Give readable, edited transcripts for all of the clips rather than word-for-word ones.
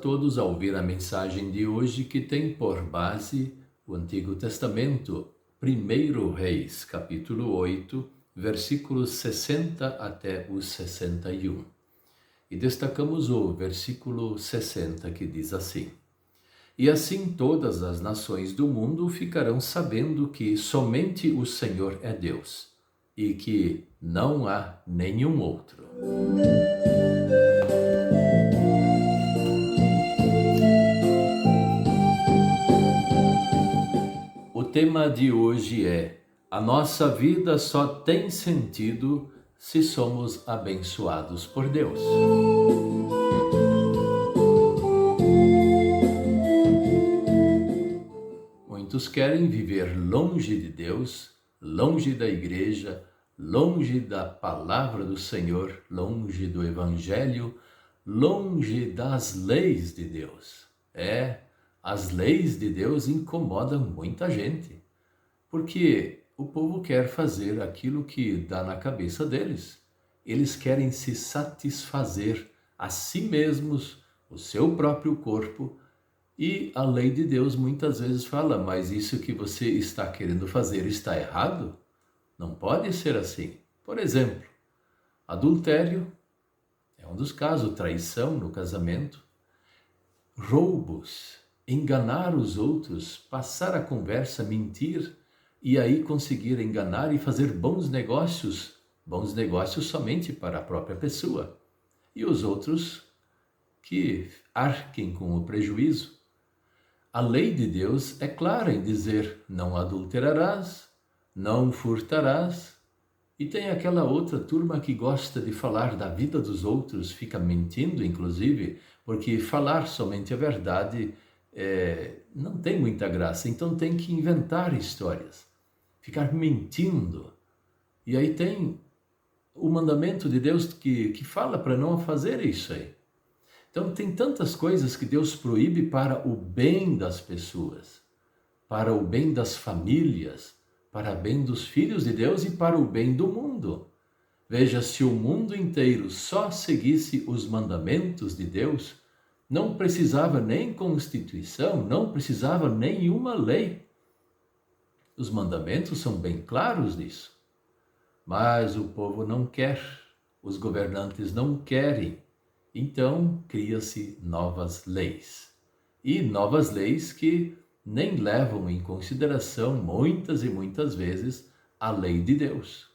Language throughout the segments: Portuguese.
todos a ouvir a mensagem de hoje, que tem por base o Antigo Testamento, 1 Reis, capítulo 8, versículos 60 até os 61. E destacamos o versículo 60, que diz assim: E assim todas as nações do mundo ficarão sabendo que somente o Senhor é Deus, e que não há nenhum outro. O tema de hoje é: a nossa vida só tem sentido se somos abençoados por Deus. Muitos querem viver longe de Deus, longe da igreja, longe da palavra do Senhor, longe do Evangelho, longe das leis de Deus. As leis de Deus incomodam muita gente, porque o povo quer fazer aquilo que dá na cabeça deles. Eles querem se satisfazer a si mesmos, o seu próprio corpo, e a lei de Deus muitas vezes fala: mas isso que você está querendo fazer está errado? Não pode ser assim. Por exemplo, adultério é um dos casos, traição no casamento, roubos, enganar os outros, passar a conversa, mentir, e aí conseguir enganar e fazer bons negócios somente para a própria pessoa, e os outros que arquem com o prejuízo. A lei de Deus é clara em dizer: não adulterarás, não furtarás. E tem aquela outra turma que gosta de falar da vida dos outros, fica mentindo, inclusive, porque falar somente a verdade não tem muita graça. Então tem que inventar histórias, ficar mentindo. E aí tem o mandamento de Deus que fala para não fazer isso aí. Então tem tantas coisas que Deus proíbe para o bem das pessoas, para o bem das famílias, para o bem dos filhos de Deus e para o bem do mundo. Veja, se o mundo inteiro só seguisse os mandamentos de Deus, não precisava nem constituição, não precisava nenhuma lei. Os mandamentos são bem claros nisso. Mas o povo não quer, os governantes não querem. Então, cria-se novas leis. E novas leis que nem levam em consideração, muitas e muitas vezes, a lei de Deus.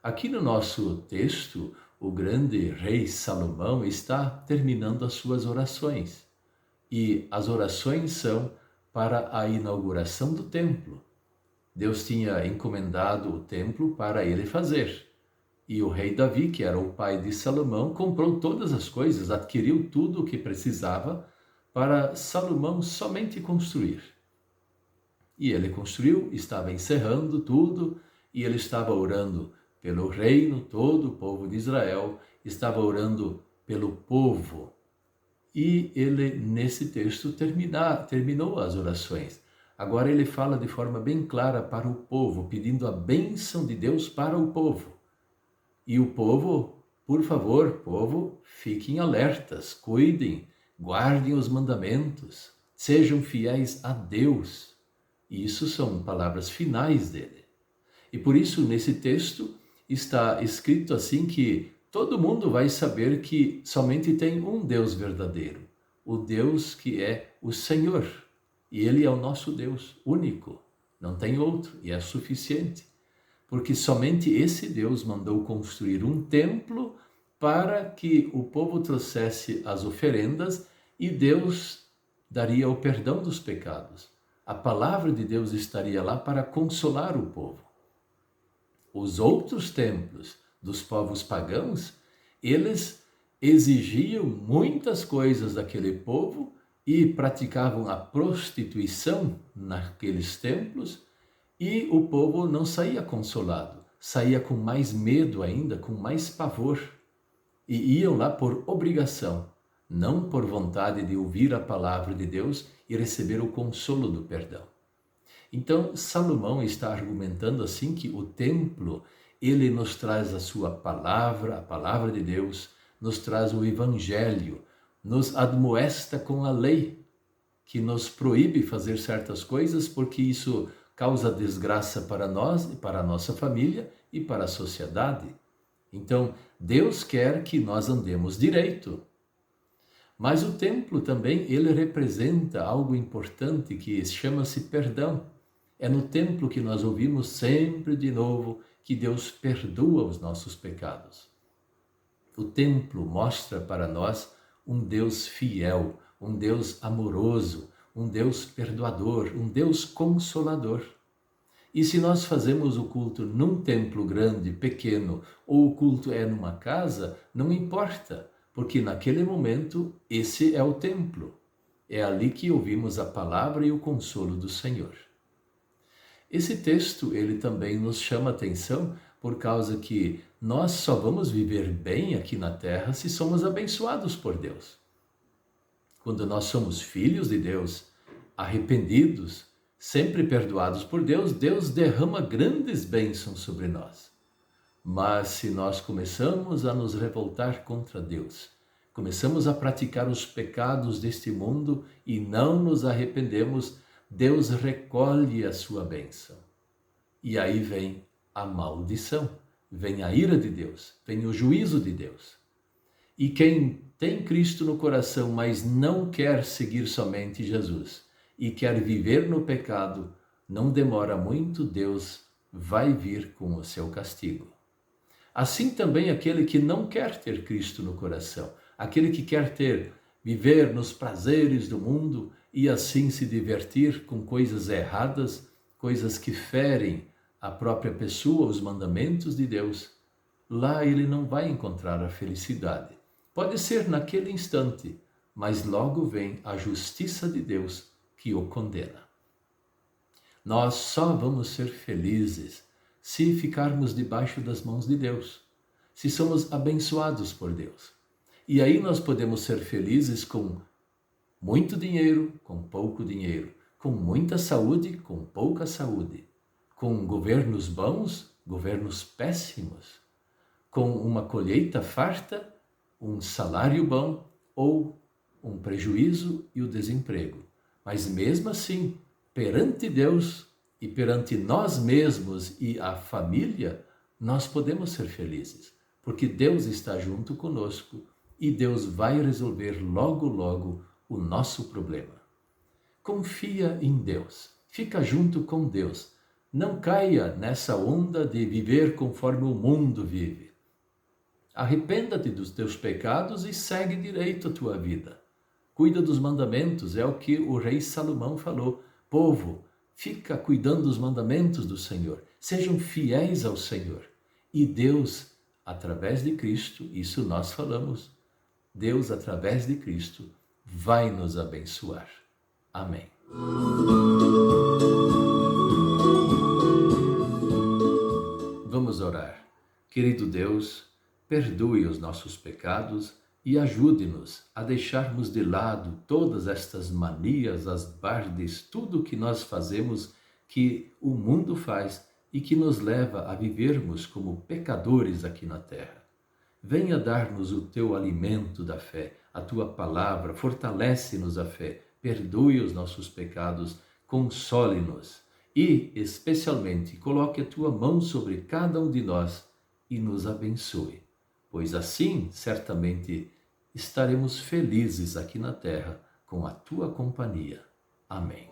Aqui no nosso texto, o grande rei Salomão está terminando as suas orações. E as orações são para a inauguração do templo. Deus tinha encomendado o templo para ele fazer. E o rei Davi, que era o pai de Salomão, comprou todas as coisas, adquiriu tudo o que precisava para Salomão somente construir. E ele construiu, estava encerrando tudo, e ele estava orando pelo reino todo, o povo de Israel, estava orando pelo povo. E ele, nesse texto, terminou as orações. Agora ele fala de forma bem clara para o povo, pedindo a bênção de Deus para o povo. E o povo, por favor, povo, fiquem alertas, cuidem, guardem os mandamentos, sejam fiéis a Deus. E isso são palavras finais dele. E por isso, nesse texto, está escrito assim que todo mundo vai saber que somente tem um Deus verdadeiro, o Deus que é o Senhor. E Ele é o nosso Deus único, não tem outro, e é suficiente. Porque somente esse Deus mandou construir um templo para que o povo trouxesse as oferendas e Deus daria o perdão dos pecados. A palavra de Deus estaria lá para consolar o povo. Os outros templos dos povos pagãos, eles exigiam muitas coisas daquele povo e praticavam a prostituição naqueles templos, e o povo não saía consolado, saía com mais medo ainda, com mais pavor. E iam lá por obrigação, não por vontade de ouvir a palavra de Deus e receber o consolo do perdão. Então, Salomão está argumentando assim que o templo, ele nos traz a sua palavra, a palavra de Deus, nos traz o Evangelho, nos admoesta com a lei, que nos proíbe fazer certas coisas porque isso causa desgraça para nós e para a nossa família e para a sociedade. Então, Deus quer que nós andemos direito. Mas o templo também, ele representa algo importante que chama-se perdão. É no templo que nós ouvimos sempre de novo que Deus perdoa os nossos pecados. O templo mostra para nós um Deus fiel, um Deus amoroso, um Deus perdoador, um Deus consolador. E se nós fazemos o culto num templo grande, pequeno, ou o culto é numa casa, não importa, porque naquele momento esse é o templo. É ali que ouvimos a palavra e o consolo do Senhor. Esse texto, ele também nos chama a atenção por causa que nós só vamos viver bem aqui na terra se somos abençoados por Deus. Quando nós somos filhos de Deus, arrependidos, sempre perdoados por Deus, Deus derrama grandes bênçãos sobre nós. Mas se nós começamos a nos revoltar contra Deus, começamos a praticar os pecados deste mundo e não nos arrependemos, Deus recolhe a sua bênção. E aí vem a maldição, vem a ira de Deus, vem o juízo de Deus. E quem tem Cristo no coração, mas não quer seguir somente Jesus e quer viver no pecado, não demora muito, Deus vai vir com o seu castigo. Assim também aquele que não quer ter Cristo no coração, aquele que quer viver nos prazeres do mundo e assim se divertir com coisas erradas, coisas que ferem a própria pessoa, os mandamentos de Deus, lá ele não vai encontrar a felicidade. Pode ser naquele instante, mas logo vem a justiça de Deus que o condena. Nós só vamos ser felizes se ficarmos debaixo das mãos de Deus, se somos abençoados por Deus. E aí nós podemos ser felizes com muito dinheiro, com pouco dinheiro, com muita saúde, com pouca saúde, com governos bons, governos péssimos, com uma colheita farta, um salário bom ou um prejuízo e o desemprego. Mas mesmo assim, perante Deus e perante nós mesmos e a família, nós podemos ser felizes, porque Deus está junto conosco e Deus vai resolver logo, logo o nosso problema. Confia em Deus, fica junto com Deus, não caia nessa onda de viver conforme o mundo vive. Arrependa-te dos teus pecados e segue direito a tua vida. Cuida dos mandamentos, é o que o rei Salomão falou. Povo, fica cuidando dos mandamentos do Senhor. Sejam fiéis ao Senhor. E Deus, através de Cristo, isso nós falamos, Deus, através de Cristo, vai nos abençoar. Amém. Vamos orar. Querido Deus, perdoe os nossos pecados e ajude-nos a deixarmos de lado todas estas manias, as bardes, tudo o que nós fazemos, que o mundo faz e que nos leva a vivermos como pecadores aqui na terra. Venha dar-nos o teu alimento da fé, a tua palavra, fortalece-nos a fé, perdoe os nossos pecados, console-nos e, especialmente, coloque a tua mão sobre cada um de nós e nos abençoe. Pois assim, certamente, estaremos felizes aqui na terra com a tua companhia. Amém.